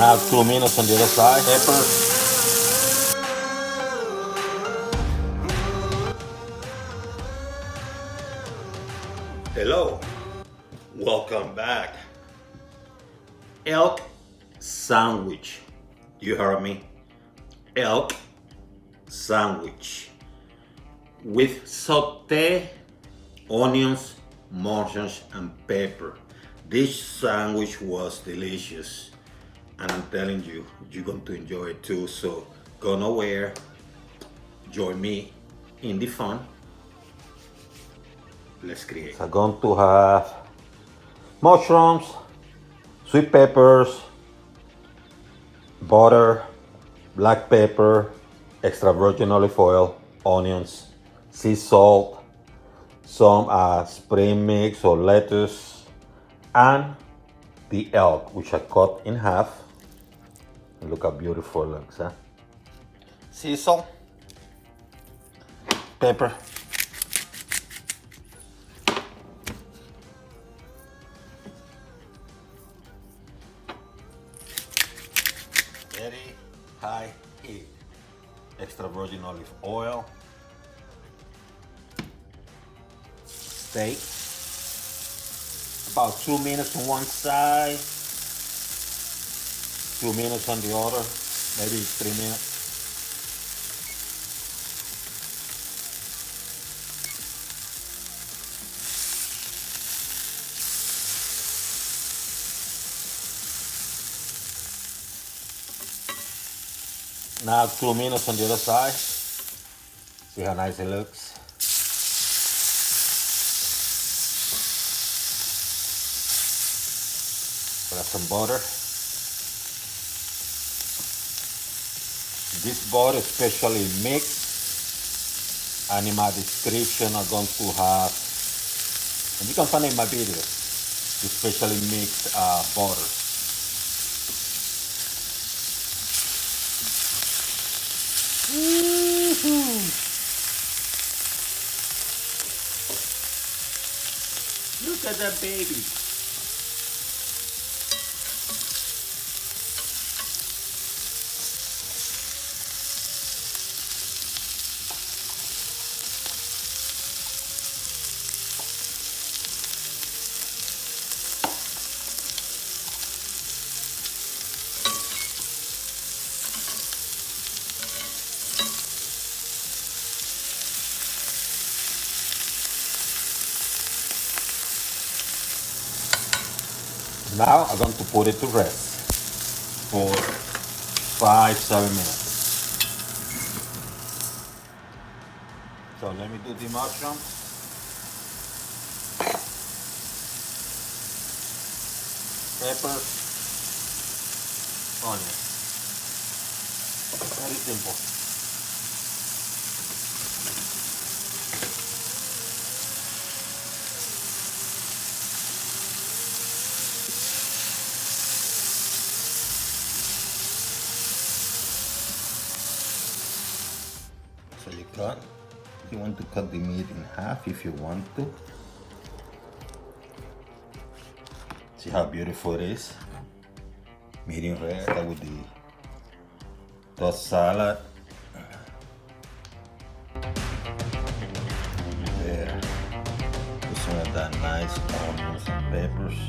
Now 2 minutes on the other side. Pepper. Hello. Welcome back. Elk sandwich. You heard me. Elk sandwich with sautéed onions, mushrooms, and pepper. This sandwich was delicious, and I'm telling you, you're going to enjoy it too. So go nowhere. Join me in the fun. Let's create. I'm going to have mushrooms, sweet peppers, butter, black pepper, extra virgin olive oil, onions, sea salt, some spring mix or lettuce, and the elk, which I cut in half. And look how beautiful it looks, huh? Sea salt, pepper, very high heat, extra virgin olive oil, steak, about 2 minutes on one side, 2 minutes on the other, maybe 3 minutes. Now 2 minutes on the other side. See how nice it looks. Got some butter. This butter is specially mixed, and in my description I'm going to have, and you can find it in my video, the specially mixed butter. Look at that baby. Now I'm going to put it to rest for 5-7 minutes. So let me do the mushroom. Pepper, onion. Very simple. So you want to cut the meat in half if you want to. See how beautiful it is? Medium rare with the tossed salad. There. Put some of that nice onions and peppers.